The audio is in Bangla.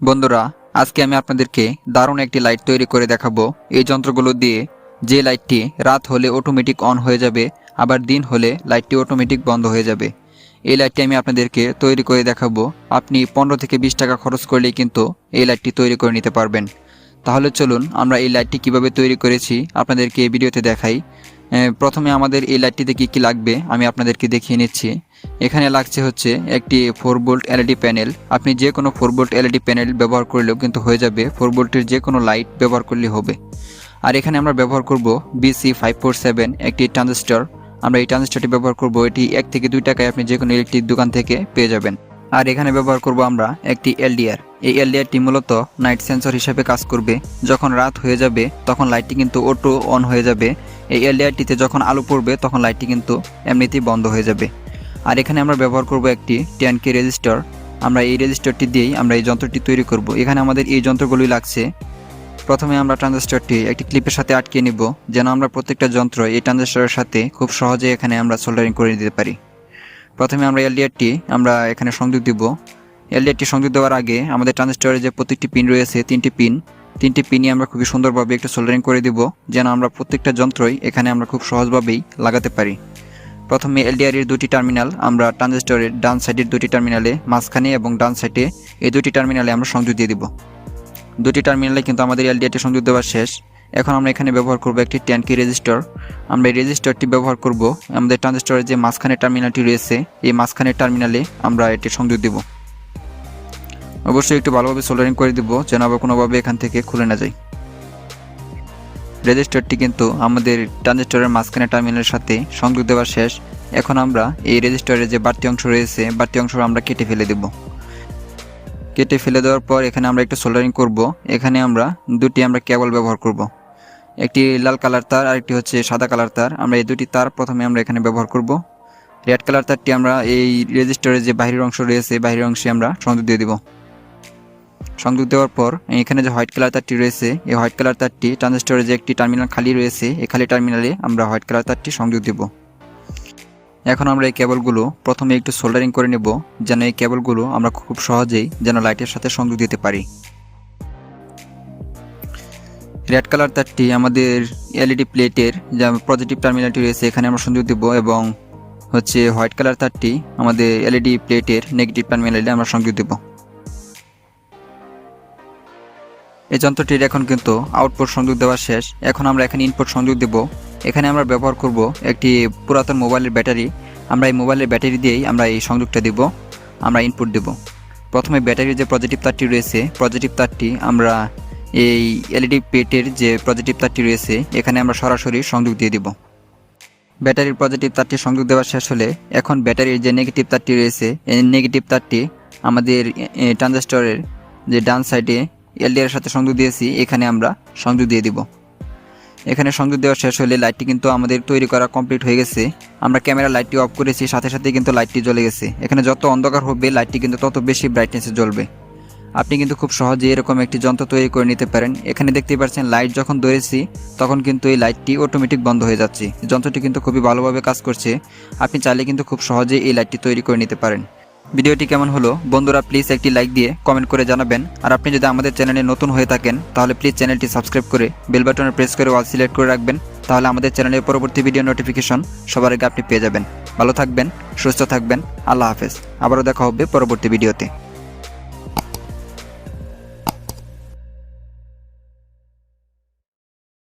বন্ধুরা, আজকে আমি আপনাদেরকে দারুণ একটি লাইট তৈরি করে দেখাবো। এই যন্ত্রগুলো দিয়ে যে লাইটটি রাত হলে অটোমেটিক অন হয়ে যাবে, আবার দিন হলে লাইটটি অটোমেটিক বন্ধ হয়ে যাবে। এই লাইটটি আমি আপনাদেরকে তৈরি করে দেখাবো। আপনি 15 থেকে 20 টাকা খরচ করলেই কিন্তু এই লাইটটি তৈরি করে নিতে পারবেন। তাহলে চলুন আমরা এই লাইটটি কিভাবে তৈরি করেছি আপনাদেরকে এই ভিডিওতে দেখাই। প্রথমে আমাদের এই লাইটটিতে কী লাগবে আমি আপনাদেরকে দেখিয়ে নিচ্ছি। এখানে লাগছে হচ্ছে একটি 4 ভোল্ট এলইডি প্যানেল। আপনি যে কোনো 4 ভোল্ট এলইডি প্যানেল ব্যবহার করলেও কিন্তু হয়ে যাবে, 4 ভোল্টের যে কোনো লাইট ব্যবহার করলে হবে। আর এখানে আমরা ব্যবহার করব BC547 একটি ট্রানজিস্টর। আমরা এই ট্রানজিস্টরটি ব্যবহার করব, এটি 1 থেকে 2 টাকায় আপনি যে কোনো ইলেকট্রিক দোকান থেকে পেয়ে যাবেন। আর এখানে ব্যবহার করব আমরা একটি এলডিআর। এই এলডিআরটি মূলত নাইট সেন্সর হিসেবে কাজ করবে। যখন রাত হয়ে যাবে তখন লাইটটি কিন্তু অটো অন হয়ে যাবে। এই এলডিআরটিতে যখন আলো পড়বে তখন লাইটটি কিন্তু এমনিতেই বন্ধ হয়ে যাবে। আর এখানে আমরা ব্যবহার করব একটি 10K রেজিস্টর। আমরা এই রেজিস্টরটি দিয়েই আমরা এই যন্ত্রটি তৈরি করব। এখানে আমাদের এই যন্ত্রগুলোই লাগছে। প্রথমে আমরা ট্রানজিস্টরটি একটি ক্লিপের সাথে আটকে নিব, যেন আমরা প্রত্যেকটা যন্ত্র এই ট্রানজিস্টরের সাথে খুব সহজে এখানে আমরা সোল্ডারিং করে দিতে পারি। প্রথমে আমরা এলডিআরটি আমরা এখানে সংযোগ দিব। এলডিআরটি সংযোগ দেওয়ার আগে আমাদের ট্রানজিস্টরের যে প্রত্যেকটি পিন রয়েছে, তিনটি পিনই আমরা খুবই সুন্দরভাবে একটু সোল্ডারিং করে দিব, যেন আমরা প্রত্যেকটা যন্ত্রই এখানে আমরা খুব সহজভাবেই লাগাতে পারি। প্রথমে এলডিআরের দুটি টার্মিনাল আমরা ট্রানজিস্টরের ডান সাইডের দুটি টার্মিনালে, মাঝখানে এবং ডান সাইডে এই দুটি টার্মিনালে আমরা সংযোগ দিয়ে দিব। দুটি টার্মিনালে কিন্তু আমাদের এলডিআরটি সংযোগ দেওয়া শেষ। এখন আমরা এখানে ব্যবহার করব একটি 10K রেজিস্টর। আমরা এই রেজিস্টরটি ব্যবহার করব আমাদের ট্রানজিস্টরের যে মাঝখানের টার্মিনালটি রয়েছে, এই মাঝখানের টার্মিনালে আমরা এটি সংযোগ দেব। অবশ্যই একটু ভালোভাবে সোল্ডারিং করে দিব, যেন আবার কোনোভাবে এখান থেকে খুলে না যায়। রেজিস্টরটি কিন্তু আমাদের ট্রানজিস্টরের মাঝখানের টার্মিনালের সাথে সংযোগ দেওয়া শেষ। এখন আমরা এই রেজিস্টরের যে বাড়তি অংশ রয়েছে, বাড়তি অংশ আমরা কেটে ফেলে দেব। কেটে ফেলে দেওয়ার পর এখানে আমরা একটু সোল্ডারিং করব। এখানে আমরা দুটি কেবল ব্যবহার করব, একটি লাল কালার তার আর একটি হচ্ছে সাদা কালার তার। আমরা এই দুটি তার প্রথমে আমরা এখানে ব্যবহার করব। রেড কালার তারটি আমরা এই রেজিস্টরের যে বাহিরের অংশ রয়েছে, বাহিরের অংশে আমরা সংযোগ দিয়ে দেব। সংযোগ দেওয়ার পর এখানে যে হোয়াইট কালার তারটি রয়েছে, এই হোয়াইট কালার তারটি ট্রানজিস্টরের যে একটি টার্মিনাল খালি রয়েছে, এই খালি টার্মিনালে আমরা হোয়াইট কালার তারটি সংযোগ দেব। এখন আমরা এই কেবলগুলো প্রথমে একটু সোল্ডারিং করে নেব, যেন এই কেবলগুলো আমরা খুব সহজেই যেন লাইটের সাথে সংযোগ দিতে পারি। রেড কালার তারটি আমাদের এলইডি প্লেটের যে পজিটিভ টার্মিনালটি রয়েছে, এখানে আমরা সংযোগ দেব, এবং হচ্ছে হোয়াইট কালার তারটি আমাদের এলইডি প্লেটের নেগেটিভ টার্মিনালে আমরা সংযোগ দেব। এই যন্ত্রটির এখন কিন্তু আউটপুট সংযোগ দেওয়া শেষ। এখন আমরা এখানে ইনপুট সংযোগ দেব। এখানে আমরা ব্যবহার করব একটি পুরাতন মোবাইলের ব্যাটারি। আমরা এই মোবাইলের ব্যাটারি দিয়েই আমরা এই সংযোগটা দেব, আমরা ইনপুট দেব। প্রথমে ব্যাটারির যে পজিটিভ তারটি রয়েছে, পজিটিভ তারটি আমরা এই এলইডি প্লেটের যে পজিটিভ তারটি রয়েছে, এখানে আমরা সরাসরি সংযোগ দিয়ে দেব। ব্যাটারির পজিটিভ তারটি সংযোগ দেওয়া শেষ হলে এখন ব্যাটারির যে নেগেটিভ তারটি রয়েছে, এই নেগেটিভ তারটি আমাদের ট্রানজিস্টরের যে ডান সাইডে এলডিআর সাথে সংযোগ দিয়েছি, এখানে আমরা সংযোগ দিয়ে দিব। এখানে সংযোগ দেওয়া শেষ হলে লাইটটি কিন্তু আমাদের তৈরি করা কমপ্লিট হয়ে গেছে। আমরা ক্যামেরা লাইটটি অফ করেছি, সাথে সাথে কিন্তু লাইটটি জ্বলে গেছে। এখানে যত অন্ধকার হবে লাইটটি কিন্তু তত বেশি ব্রাইটনেসে জ্বলবে। আপনি কিন্তু খুব সহজেই এরকম একটি যন্ত্র তৈরি করে নিতে পারেন। এখানে দেখতেই পাচ্ছেন লাইট যখন ধরেছি তখন কিন্তু এই লাইটটি অটোমেটিক বন্ধ হয়ে যাচ্ছে। যন্ত্রটি কিন্তু খুবই ভালোভাবে কাজ করছে। আপনি চাইলে কিন্তু খুব সহজেই এই লাইটটি তৈরি করে নিতে পারেন। ভিডিওটি কেমন হলো বন্ধুরা, প্লিজ একটি লাইক দিয়ে কমেন্ট করে জানাবেন। আর আপনি যদি আমাদের চ্যানেলে নতুন হয়ে থাকেন তাহলে প্লিজ চ্যানেলটি সাবস্ক্রাইব করে বেল বাটনে প্রেস করে অল সিলেক্ট করে রাখবেন। তাহলে আমাদের চ্যানেলের পরবর্তী ভিডিও নোটিফিকেশন সবার আগে আপনি পেয়ে যাবেন। ভালো থাকবেন, সুস্থ থাকবেন। আল্লাহ হাফেজ। আবারও দেখা হবে পরবর্তী ভিডিওতে।